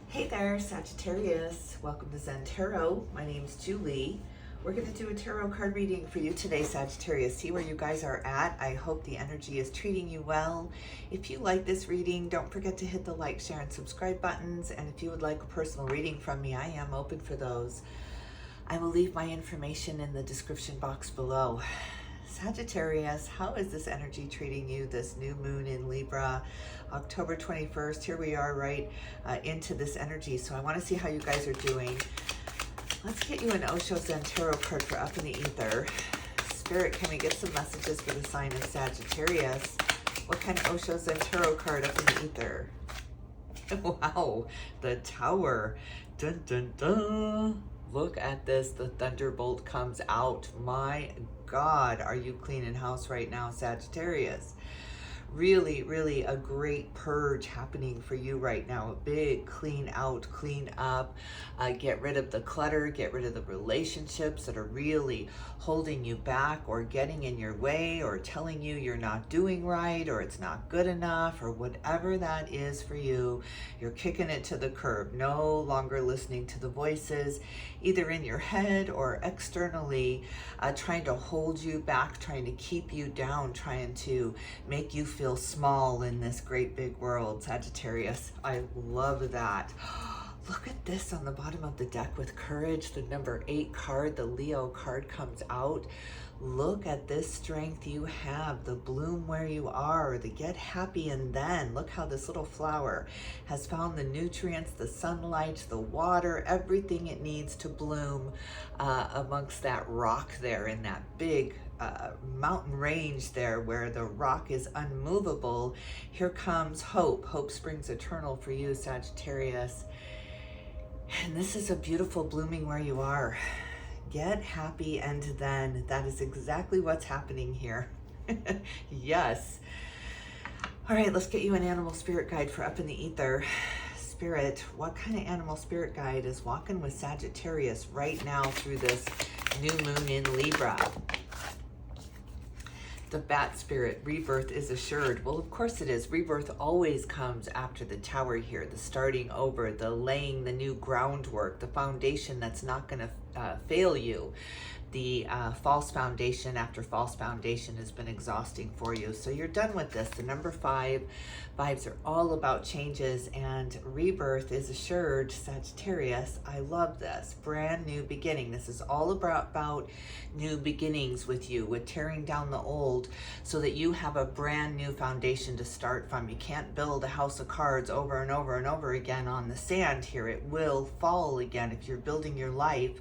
Hey there, Sagittarius. Welcome to ZEN-TAROT. My name's Julie. We're going to do a tarot card reading for you today, Sagittarius. See where you guys are at. I hope the energy is treating you well. If you like this reading, don't forget to hit the like, share, and subscribe buttons. And if you would like a personal reading from me, I am open for those. I will leave my information in the description box below. Sagittarius, how is this energy treating you, this new moon in Libra, October 21st? Here we are right into this energy. So I want to see how you guys are doing. Let's get you an Osho ZEN-TAROT card for Up in the Ether. Spirit, can we get some messages for the sign of Sagittarius? What kind of Osho ZEN-TAROT card up in the ether? Wow, the Tower. Dun, dun, dun. Look at this. The thunderbolt comes out. My God, are you cleaning house right now, Sagittarius? Really, really a great purge happening for you right now. A big clean out, clean up, get rid of the clutter, get rid of the relationships that are really holding you back or getting in your way or telling you you're not doing right or it's not good enough or whatever that is for you. You're kicking it to the curb, no longer listening to the voices either in your head or externally, trying to hold you back, trying to keep you down, trying to make you feel small in this great big world, Sagittarius. I love that. Look at this on the bottom of the deck with courage. The number 8 card, the Leo card, comes out. Look at this strength you have, the bloom where you are, the get happy and then. Look how this little flower has found the nutrients, the sunlight, the water, everything it needs to bloom amongst that rock there in that big mountain range there where the rock is unmovable. Here comes hope. Hope springs eternal for you, Sagittarius. And this is a beautiful blooming where you are. Get happy and then. That is exactly what's happening here. Yes. All right, let's get you an animal spirit guide for Up in the Ether. Spirit, what kind of animal spirit guide is walking with Sagittarius right now through this new moon in Libra? The bat spirit, rebirth is assured. Well, of course it is. Rebirth always comes after the Tower here, the starting over, the laying the new groundwork, the foundation that's not going to fail you. The false foundation after false foundation has been exhausting for you. So you're done with this. The number 5 vibes are all about changes and rebirth is assured, Sagittarius. I love this. Brand new beginning. This is all about new beginnings with you, with tearing down the old so that you have a brand new foundation to start from. You can't build a house of cards over and over and over again on the sand here. It will fall again if you're building your life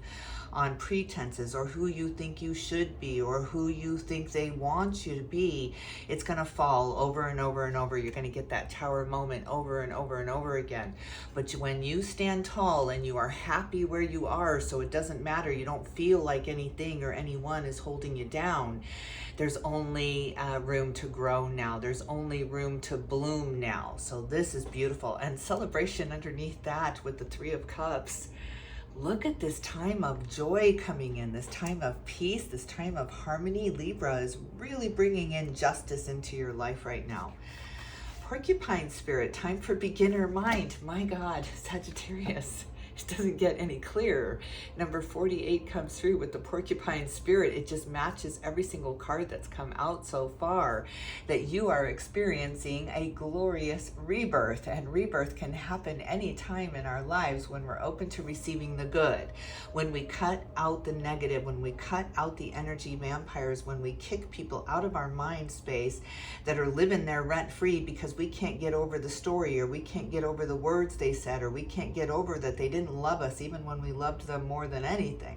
on pretenses or who you think you should be or who you think they want you to be. It's going to fall over and over and over. You're going to get that tower moment over and over and over again. But when you stand tall and you are happy where you are, so it doesn't matter, you don't feel like anything or anyone is holding you down, there's only room to grow now. There's only room to bloom now. So this is beautiful. And celebration underneath that with the 3 of Cups. Look at this time of joy coming in, this time of peace, this time of harmony. Libra is really bringing in justice into your life right now. Porcupine spirit, time for beginner mind. My God, Sagittarius. It doesn't get any clearer. Number 48 comes through with the porcupine spirit. It just matches every single card that's come out so far, that you are experiencing a glorious rebirth. And rebirth can happen any time in our lives when we're open to receiving the good. When we cut out the negative, when we cut out the energy vampires, when we kick people out of our mind space that are living there rent free because we can't get over the story or we can't get over the words they said or we can't get over that they didn't love us even when we loved them more than anything.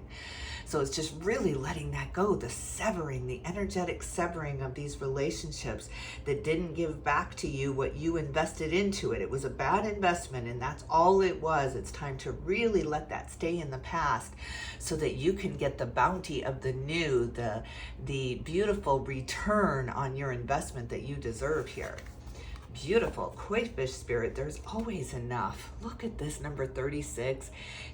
So it's just really letting that go, the severing, the energetic severing of these relationships that didn't give back to you what you invested into it. It was a bad investment and that's all it was. It's time to really let that stay in the past so that you can get the bounty of the new, the beautiful return on your investment that you deserve here. Beautiful. Koi spirit, there's always enough. Look at this number 36.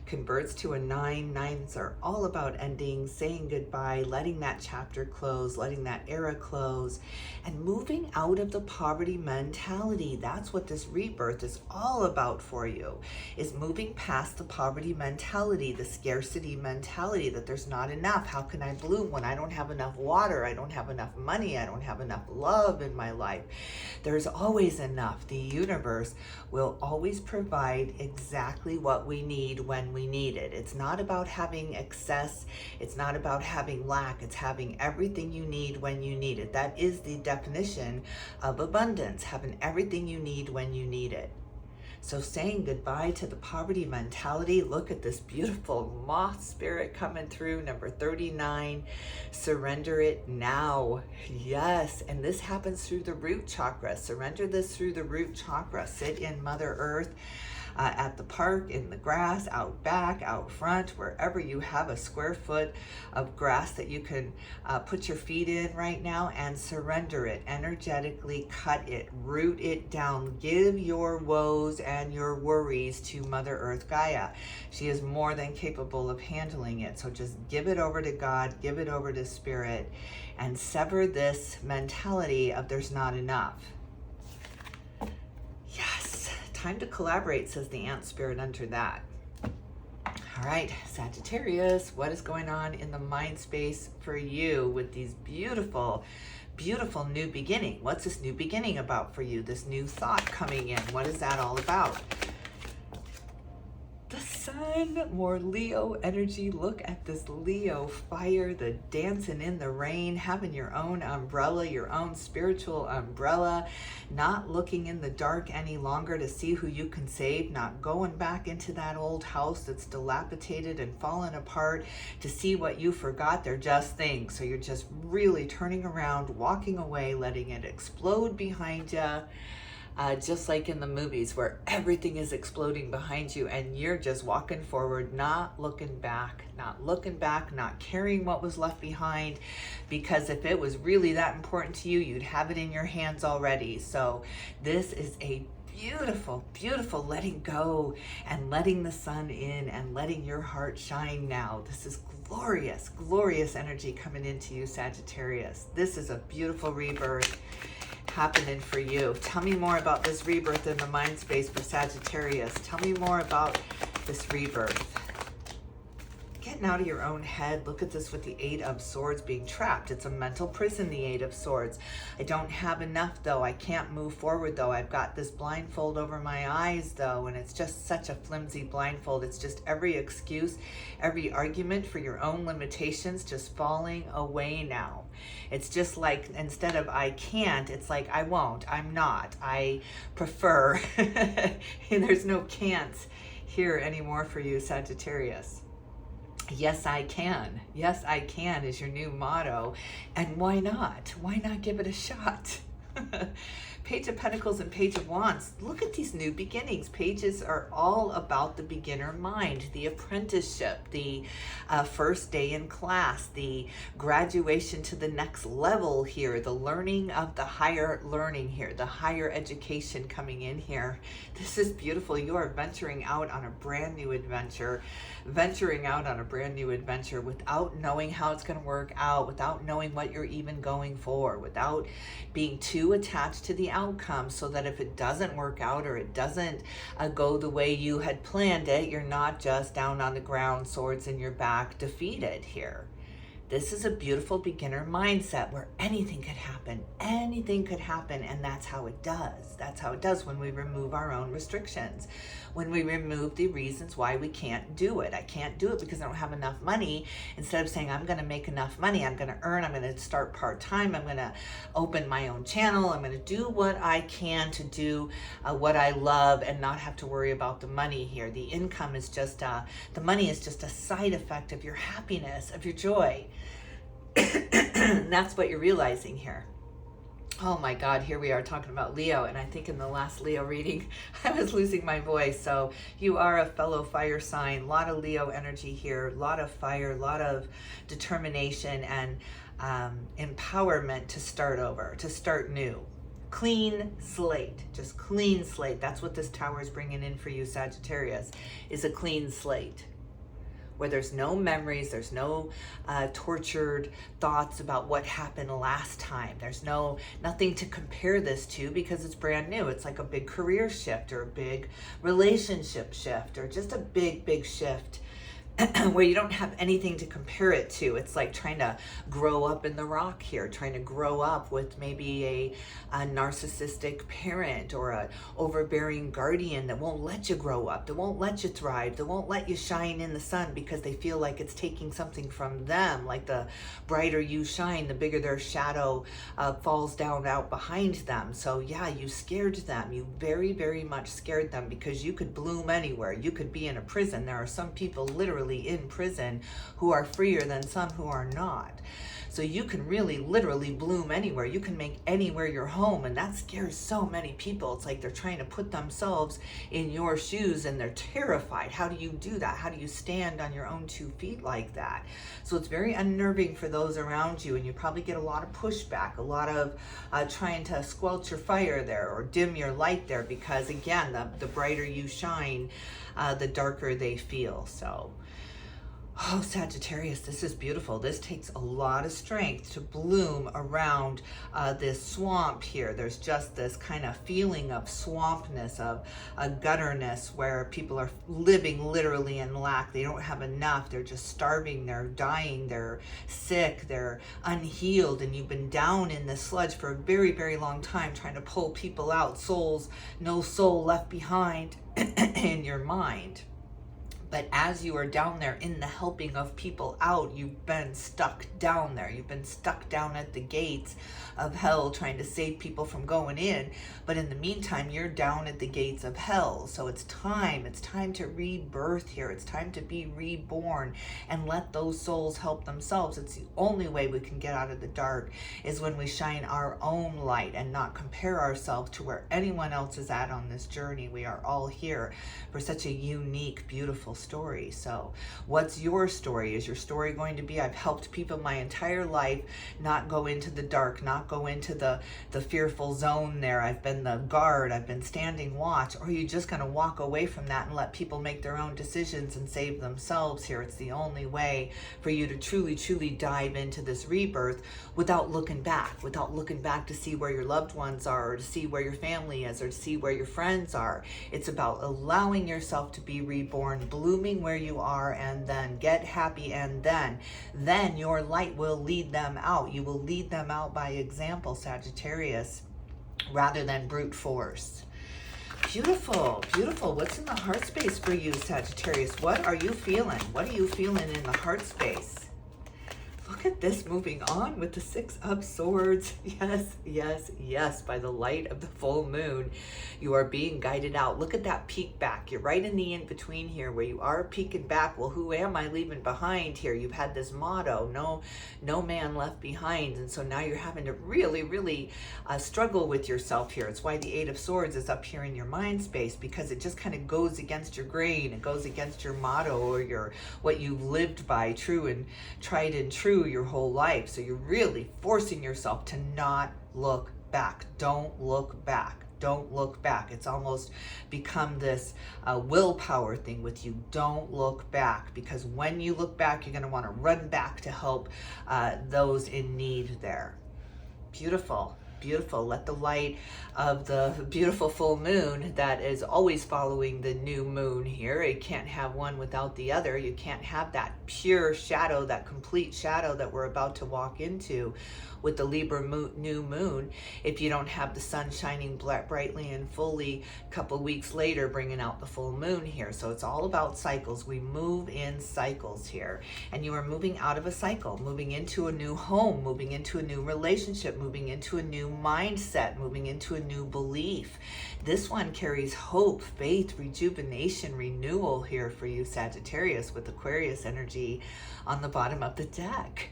Converts to a 9. 9s are all about ending, saying goodbye, letting that chapter close, letting that era close, and moving out of the poverty mentality. That's what this rebirth is all about for you, is moving past the poverty mentality, the scarcity mentality, that there's not enough. How can I bloom when I don't have enough water? I don't have enough money. I don't have enough love in my life. There's always enough. The universe will always provide exactly what we need when we need it. It's not about having excess. It's not about having lack. It's having everything you need when you need it. That is the definition of abundance, having everything you need when you need it. So saying goodbye to the poverty mentality. Look at this beautiful moth spirit coming through, number 39. Surrender it now. Yes, and this happens through the root chakra. Surrender this through the root chakra. Sit in Mother Earth. At the park, in the grass, out back, out front, wherever you have a square foot of grass that you can put your feet in right now, and surrender it. Energetically cut it, root it down. Give your woes and your worries to Mother Earth Gaia. She is more than capable of handling it. So just give it over to God, give it over to Spirit, and sever this mentality of there's not enough. Yes. Time to collaborate, says the ant spirit under that. All right, Sagittarius, what is going on in the mind space for you with these beautiful, beautiful new beginning? What's this new beginning about for you? This new thought coming in, what is that all about? The sun, more Leo energy. Look at this Leo fire, the dancing in the rain, having your own umbrella, your own spiritual umbrella, not looking in the dark any longer to see who you can save, not going back into that old house that's dilapidated and fallen apart to see what you forgot. They're just things. So you're just really turning around, walking away, letting it explode behind you. Just like in the movies where everything is exploding behind you and you're just walking forward, not looking back, not caring what was left behind, because if it was really that important to you, you'd have it in your hands already. So this is a beautiful, beautiful letting go and letting the sun in and letting your heart shine now. This is glorious, glorious energy coming into you, Sagittarius. This is a beautiful rebirth happening for you. Tell me more about this rebirth in the mind space for Sagittarius. Tell me more about this rebirth. Getting out of your own head. Look at this with the 8 of Swords being trapped. It's a mental prison, the 8 of Swords. I don't have enough though. I can't move forward though. I've got this blindfold over my eyes though, and it's just such a flimsy blindfold. It's just every excuse, every argument for your own limitations just falling away now. It's just like, instead of I can't, it's like I won't, I'm not, I prefer. And there's no can'ts here anymore for you, Sagittarius. Yes, I can. Yes, I can is your new motto. And why not? Why not give it a shot? Page of Pentacles and Page of Wands. Look at these new beginnings. Pages are all about the beginner mind, the apprenticeship, the first day in class, the graduation to the next level here, the learning of the higher learning here, the higher education coming in here. This is beautiful. You are venturing out on a brand new adventure, without knowing how it's going to work out, without knowing what you're even going for, without being too attached to the outcome, so that if it doesn't work out or it doesn't go the way you had planned it, you're not just down on the ground, swords in your back, defeated here. This is a beautiful beginner mindset where anything could happen, and that's how it does. That's how it does when we remove our own restrictions, when we remove the reasons why we can't do it. I can't do it because I don't have enough money. Instead of saying, I'm going to make enough money, I'm going to earn, I'm going to start part-time, I'm going to open my own channel, I'm going to do what I can to do what I love and not have to worry about the money here. The income is just, the money is just a side effect of your happiness, of your joy. That's what you're realizing here. Oh my God, here we are talking about Leo, and I think in the last Leo reading, I was losing my voice. So you are a fellow fire sign, a lot of Leo energy here, a lot of fire, a lot of determination and empowerment to start over, to start new. Clean slate, just clean slate. That's what this tower is bringing in for you, Sagittarius, is a clean slate, where there's no memories, there's no tortured thoughts about what happened last time. There's nothing to compare this to because it's brand new. It's like a big career shift or a big relationship shift or just a big shift where you don't have anything to compare it to. It's like trying to grow up in the rock here, trying to grow up with maybe a narcissistic parent or a overbearing guardian that won't let you grow up, that won't let you thrive, that won't let you shine in the sun because they feel like it's taking something from them. Like the brighter you shine, the bigger their shadow falls down out behind them. So yeah, you scared them. You very much scared them because you could bloom anywhere. You could be in a prison. There are some people literally in prison who are freer than some who are not. So you can really literally bloom anywhere. You can make anywhere your home, and that scares so many people. It's like they're trying to put themselves in your shoes and they're terrified. How do you do that? How do you stand on your own 2 feet like that? So it's very unnerving for those around you, and you probably get a lot of pushback, a lot of trying to squelch your fire there or dim your light there because, again, the brighter you shine, the darker they feel. So oh, Sagittarius, this is beautiful. This takes a lot of strength to bloom around this swamp here. There's just this kind of feeling of swampness, of a gutterness where people are living literally in lack. They don't have enough. They're just starving. They're dying. They're sick. They're unhealed. And you've been down in this sludge for a very long time trying to pull people out. Souls, no soul left behind in your mind. But as you are down there in the helping of people out, you've been stuck down there. You've been stuck down at the gates of hell trying to save people from going in. But in the meantime, you're down at the gates of hell. So it's time to rebirth here. It's time to be reborn and let those souls help themselves. It's the only way we can get out of the dark is when we shine our own light and not compare ourselves to where anyone else is at on this journey. We are all here for such a unique, beautiful story. So what's your story? Is your story going to be, I've helped people my entire life not go into the dark, not go into the fearful zone there. I've been the guard, I've been standing watch. Or are you just going to walk away from that and let people make their own decisions and save themselves here? It's the only way for you to truly dive into this rebirth without looking back to see where your loved ones are, or to see where your family is, or to see where your friends are. It's about allowing yourself to be reborn, blooming where you are, and then get happy, and then your light will lead them out. You will lead them out by example, Sagittarius, rather than brute force. Beautiful. What's in the heart space for you, Sagittarius? What are you feeling? What are you feeling in the heart space? Look at this, moving on with the 6 of Swords. Yes, by the light of the full moon, you are being guided out. Look at that peek back. You're right in the in-between here where you are peeking back. Well, who am I leaving behind here? You've had this motto, no man left behind. And so now you're having to really struggle with yourself here. It's why the 8 of Swords is up here in your mind space, because it just kind of goes against your grain. It goes against your motto or what you've lived by, true and tried and true your whole life. So you're really forcing yourself to not look back. Don't look back. It's almost become this willpower thing with you. Don't look back, because when you look back, you're going to want to run back to help those in need there. Beautiful. Let the light of the beautiful full moon that is always following the new moon here. You can't have one without the other. You can't have that pure shadow, that complete shadow that we're about to walk into with the Libra new moon, if you don't have the sun shining brightly and fully a couple weeks later, bringing out the full moon here. So it's all about cycles. We move in cycles here, and you are moving out of a cycle, moving into a new home, moving into a new relationship, moving into a new mindset, moving into a new belief. This one carries hope, faith, rejuvenation, renewal here for you, Sagittarius, with Aquarius energy on the bottom of the deck.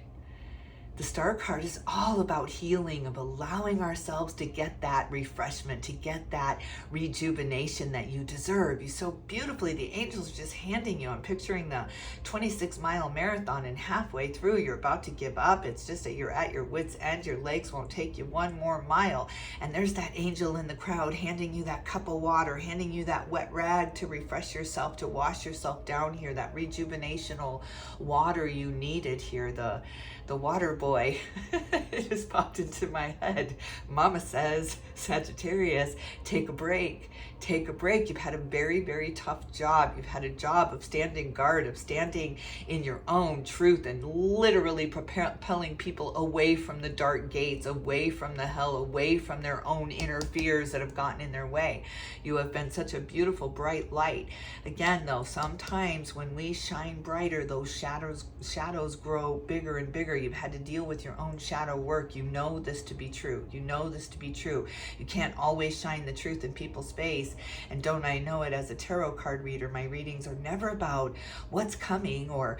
The Star card is all about healing, of allowing ourselves to get that refreshment, to get that rejuvenation that you deserve. You so beautifully, the angels are just handing you. I'm picturing the 26-mile marathon, and halfway through, you're about to give up. It's just that you're at your wit's end. Your legs won't take you one more mile. And there's that angel in the crowd handing you that cup of water, handing you that wet rag to refresh yourself, to wash yourself down here, that rejuvenational water you needed here. The water boy it just popped into my head. Mama says, Sagittarius, take a break. Take a break. You've had a very, very tough job. You've had a job of standing guard, of standing in your own truth and literally propelling people away from the dark gates, away from the hell, away from their own inner fears that have gotten in their way. You have been such a beautiful, bright light. Again, though, sometimes when we shine brighter, those shadows grow bigger and bigger. You've had to deal with your own shadow work. You know this to be true. You know this to be true. You can't always shine the truth in people's face. And don't I know it, as a tarot card reader, my readings are never about what's coming or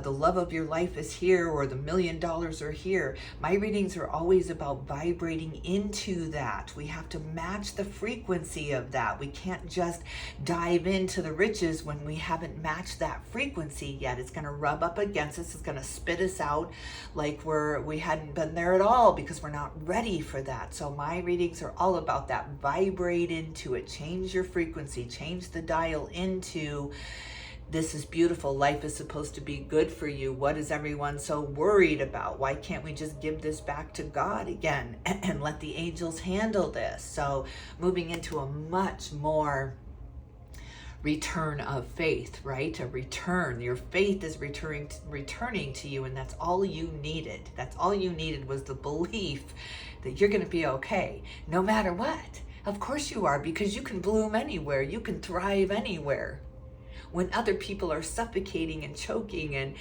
the love of your life is here or the $1 million are here. My readings are always about vibrating into that. We have to match the frequency of that. We can't just dive into the riches when we haven't matched that frequency yet. It's going to rub up against us. It's going to spit us out like we hadn't been there at all, because we're not ready for that. So my readings are all about that. Vibrate into it. Change your frequency. Change the dial into, this is beautiful. Life is supposed to be good for you. What is everyone so worried about? Why can't we just give this back to God again and let the angels handle this? So moving into a much more return of faith, right? A return. Your faith is returning to you, and that's all you needed. That's all you needed, was the belief that you're going to be okay no matter what. Of course you are, because you can bloom anywhere. You can thrive anywhere. When other people are suffocating and choking and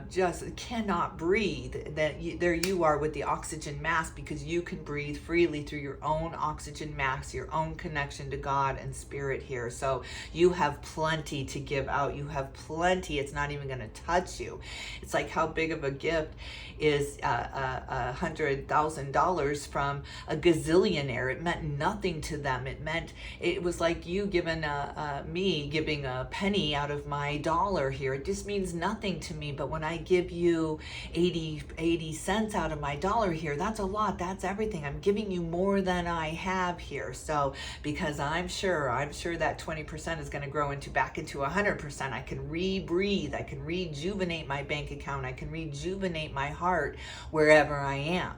just cannot breathe, there you are with the oxygen mask, because you can breathe freely through your own oxygen mask, your own connection to God and spirit here. So you have plenty to give out. You have plenty. It's not even going to touch you. It's like, how big of a gift is $100,000 from a gazillionaire? It meant nothing to them. It was like you giving me giving a penny out of my dollar here. It just means nothing to me. But when I give you 80 cents out of my dollar here, that's a lot. That's everything. I'm giving you more than I have here. So because I'm sure that 20% is going to grow back into 100%. I can rebreathe. I can rejuvenate my bank account. I can rejuvenate my heart wherever I am.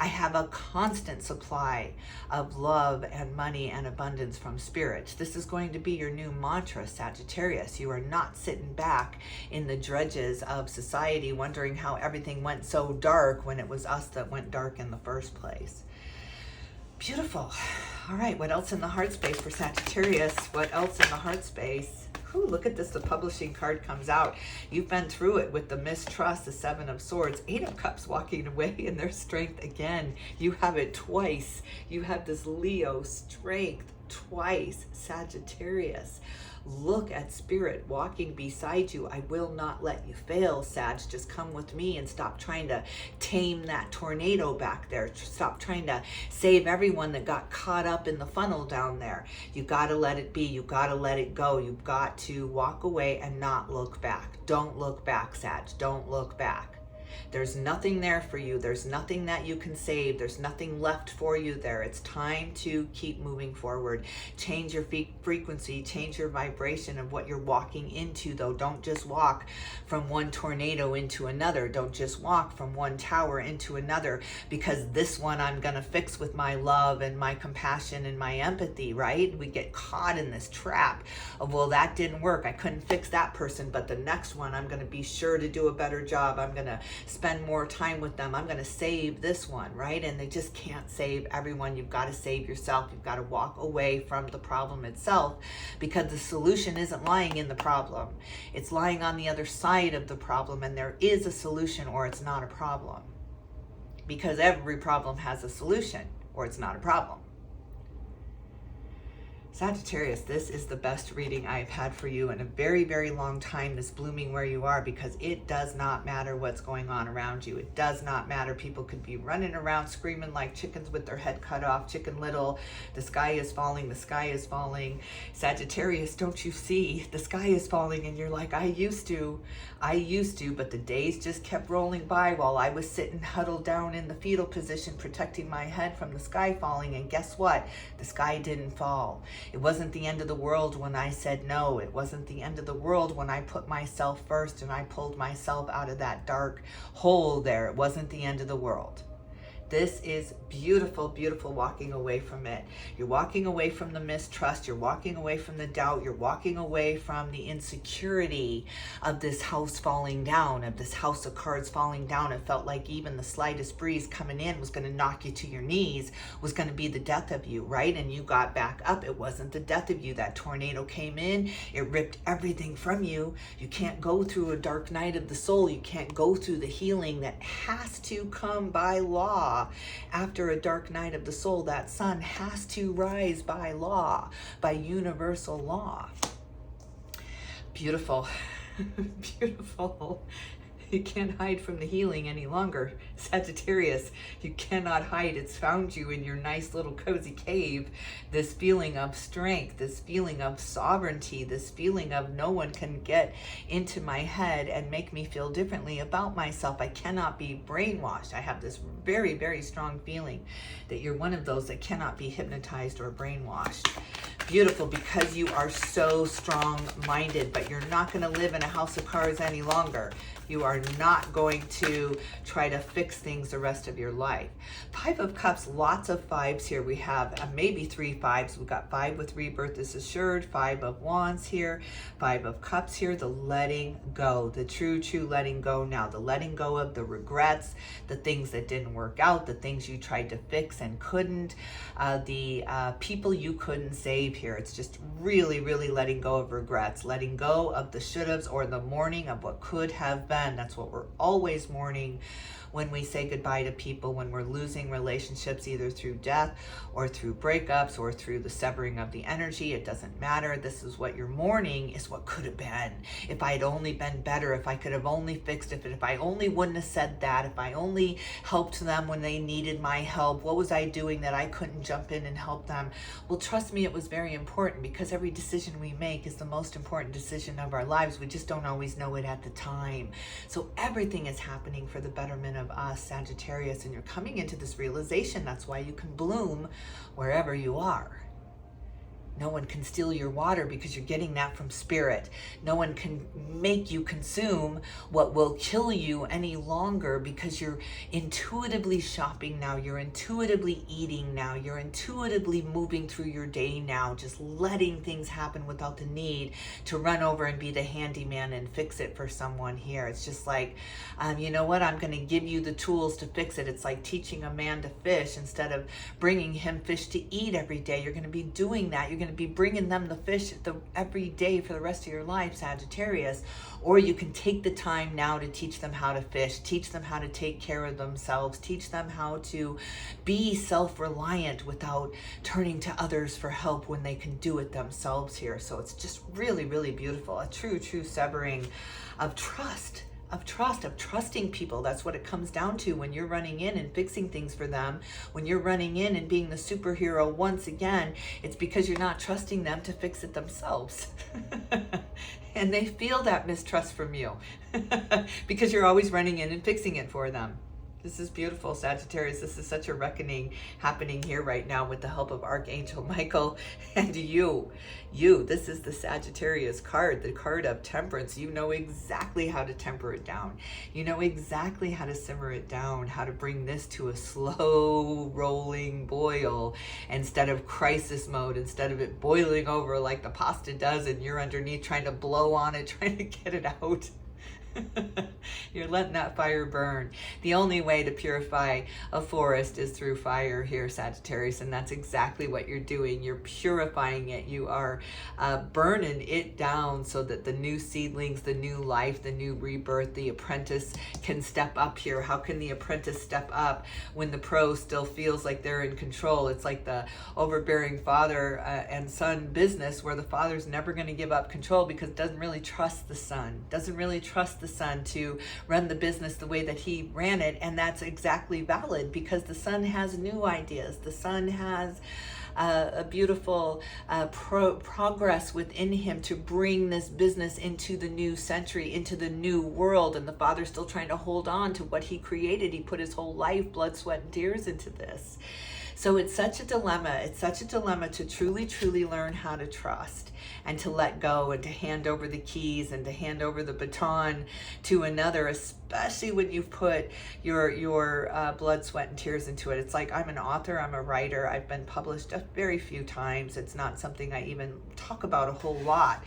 I have a constant supply of love and money and abundance from spirit. This is going to be your new mantra, Sagittarius. You are not sitting back in the dredges of society wondering how everything went so dark when it was us that went dark in the first place. Beautiful. All right, what else in the heart space for Sagittarius? What else in the heart space? Ooh, look at this. The publishing card comes out. You've been through it with the mistrust, the 7 of Swords, 8 of Cups walking away in their strength again. You have it twice. You have this Leo strength twice, Sagittarius. Look at spirit walking beside you. I will not let you fail, Sag. Just come with me and stop trying to tame that tornado back there. Stop trying to save everyone that got caught up in the funnel down there. You got to let it be. You got to let it go. You've got to walk away and not look back. Don't look back, Sag. Don't look back. There's nothing there for you. There's nothing that you can save. There's nothing left for you there. It's time to keep moving forward. Change your frequency. Change your vibration of what you're walking into, though. Don't just walk from one tornado into another. Don't just walk from one tower into another, because this one I'm going to fix with my love and my compassion and my empathy, right? We get caught in this trap of, well, that didn't work. I couldn't fix that person, but the next one I'm going to be sure to do a better job. I'm going to spend more time with them. I'm going to save this one, right? And they just can't save everyone. You've got to save yourself. You've got to walk away from the problem itself, because the solution isn't lying in the problem. It's lying on the other side of the problem, and there is a solution, or it's not a problem. Because every problem has a solution, or it's not a problem. Sagittarius, this is the best reading I've had for you in a very, very long time, this blooming where you are, because it does not matter what's going on around you. It does not matter. People could be running around screaming like chickens with their head cut off, Chicken Little. The sky is falling. The sky is falling. Sagittarius, don't you see? The sky is falling, and you're like, I used to, but the days just kept rolling by while I was sitting huddled down in the fetal position, protecting my head from the sky falling. And guess what? The sky didn't fall. It wasn't the end of the world when I said no. It wasn't the end of the world when I put myself first and I pulled myself out of that dark hole there. It wasn't the end of the world. This is beautiful, beautiful walking away from it. You're walking away from the mistrust. You're walking away from the doubt. You're walking away from the insecurity of this house falling down, of this house of cards falling down. It felt like even the slightest breeze coming in was going to knock you to your knees, was going to be the death of you, right? And you got back up. It wasn't the death of you. That tornado came in. It ripped everything from you. You can't go through a dark night of the soul. You can't go through the healing that has to come by law. After a dark night of the soul, that sun has to rise by law, by universal law. Beautiful. Beautiful. You can't hide from the healing any longer. Sagittarius, you cannot hide. It's found you in your nice little cozy cave. This feeling of strength, this feeling of sovereignty, this feeling of no one can get into my head and make me feel differently about myself. I cannot be brainwashed. I have this very, very strong feeling that you're one of those that cannot be hypnotized or brainwashed. Beautiful, because you are so strong-minded, but you're not going to live in a house of cards any longer. You are not going to try to fix things the rest of your life. Five of Cups, lots of fives here. We have maybe 3 fives. We've got 5 with rebirth is assured, 5 of Wands here, 5 of Cups here, the letting go, the true letting go now, the letting go of the regrets, the things that didn't work out, the things you tried to fix and couldn't, the people you couldn't save here. It's just really, really letting go of regrets, letting go of the should-haves or the mourning of what could have been. That's what we're always mourning when we say goodbye to people, when we're losing relationships, either through death or through breakups or through the severing of the energy. It doesn't matter. This is what you're mourning, is what could have been. If I had only been better, if I could have only fixed it, if I only wouldn't have said that, if I only helped them when they needed my help, what was I doing that I couldn't jump in and help them? Well, trust me, it was very important, because every decision we make is the most important decision of our lives. We just don't always know it at the time. So everything is happening for the betterment of us, Sagittarius, and you're coming into this realization. That's why you can bloom wherever you are. No one can steal your water, because you're getting that from spirit. No one can make you consume what will kill you any longer, because you're intuitively shopping now. You're intuitively eating now. You're intuitively moving through your day now, just letting things happen without the need to run over and be the handyman and fix it for someone here. It's just like, you know what? I'm going to give you the tools to fix it. It's like teaching a man to fish instead of bringing him fish to eat every day. You're going to be doing that. You're going to be bringing them the fish every day for the rest of your life, Sagittarius. Or you can take the time now to teach them how to fish, teach them how to take care of themselves, teach them how to be self-reliant without turning to others for help when they can do it themselves here. So it's just really, really beautiful. A true severing of trust. Of trusting people. That's what it comes down to when you're running in and fixing things for them. When you're running in and being the superhero once again, it's because you're not trusting them to fix it themselves. And they feel that mistrust from you because you're always running in and fixing it for them. This is beautiful, Sagittarius. This is such a reckoning happening here right now with the help of Archangel Michael and you. This is the Sagittarius card, the card of Temperance. You know exactly how to temper it down. You know exactly how to simmer it down, how to bring this to a slow rolling boil instead of crisis mode, instead of it boiling over like the pasta does and you're underneath trying to blow on it, trying to get it out. You're letting that fire burn. The only way to purify a forest is through fire here, Sagittarius, and that's exactly what you're doing. You're purifying it. You are burning it down so that the new seedlings, the new life, the new rebirth, the apprentice can step up here. How can the apprentice step up when the pro still feels like they're in control? It's like the overbearing father and son business where the father's never going to give up control because doesn't really trust the son, doesn't really trust the son to run the business the way that he ran it. And that's exactly valid because the son has new ideas. The son has a beautiful progress within him to bring this business into the new century, into the new world. And the father's still trying to hold on to what he created. He put his whole life, blood, sweat, and tears into this. So it's such a dilemma. It's such a dilemma to truly, truly learn how to trust and to let go and to hand over the keys and to hand over the baton to another, especially when you've put your blood, sweat, and tears into it. It's like I'm an author, I'm a writer. I've been published a very few times. It's not something I even talk about a whole lot.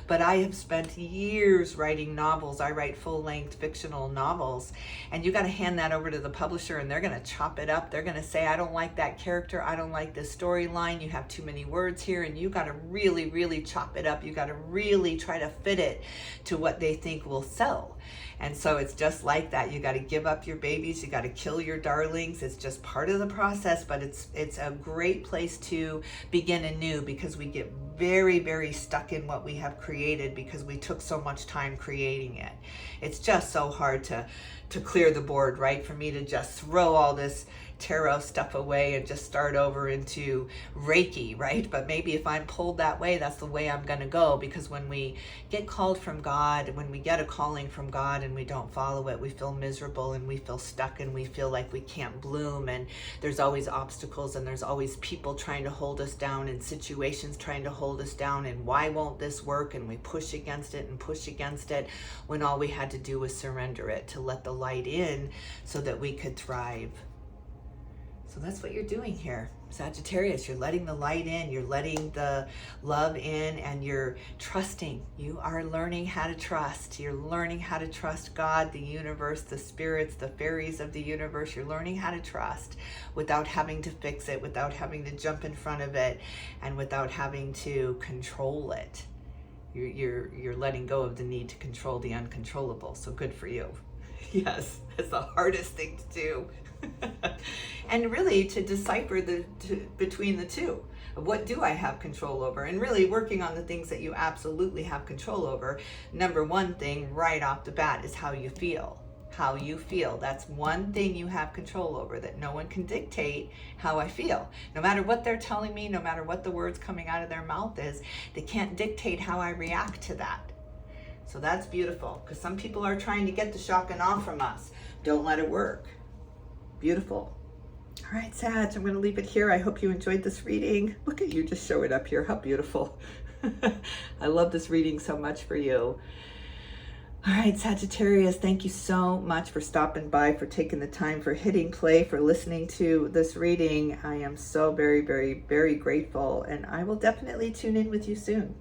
But I have spent years writing novels. I write full-length fictional novels. And you got to hand that over to the publisher and they're going to chop it up. They're going to say, I don't like that character. I don't like this storyline. You have too many words here. And you got to really, really chop it up. You got to really try to fit it to what they think will sell. And so it's just like that. You got to give up your babies. You got to kill your darlings. It's just part of the process, but it's a great place to begin anew because we get very, very stuck in what we have created because we took so much time creating it. It's just so hard to clear the board, right? For me to just throw all this tarot stuff away and just start over into Reiki, right? But maybe if I'm pulled that way, that's the way I'm going to go, because when we get called from God, when we get a calling from God and we don't follow it, we feel miserable and we feel stuck and we feel like we can't bloom, and there's always obstacles and there's always people trying to hold us down and situations trying to hold us down, and why won't this work? And we push against it and push against it when all we had to do was surrender it, to let the light in so that we could thrive. So that's what you're doing here, Sagittarius. You're letting the light in, you're letting the love in, and you're trusting. You are learning how to trust. You're learning how to trust God, the universe, the spirits, the fairies of the universe. You're learning how to trust without having to fix it, without having to jump in front of it, and without having to control it. You're letting go of the need to control the uncontrollable. So good for you. Yes, that's the hardest thing to do. And really to decipher between the two. What do I have control over? And really working on the things that you absolutely have control over. Number one thing right off the bat is how you feel. How you feel. That's one thing you have control over, that no one can dictate how I feel. No matter what they're telling me, no matter what the words coming out of their mouth is, they can't dictate how I react to that. So that's beautiful, because some people are trying to get the shock and awe from us. Don't let it work. Beautiful. All right, Sag, I'm going to leave it here. I hope you enjoyed this reading. Look at you just showing up here. How beautiful. I love this reading so much for you. All right, Sagittarius, thank you so much for stopping by, for taking the time, for hitting play, for listening to this reading. I am so very, very, very grateful, and I will definitely tune in with you soon.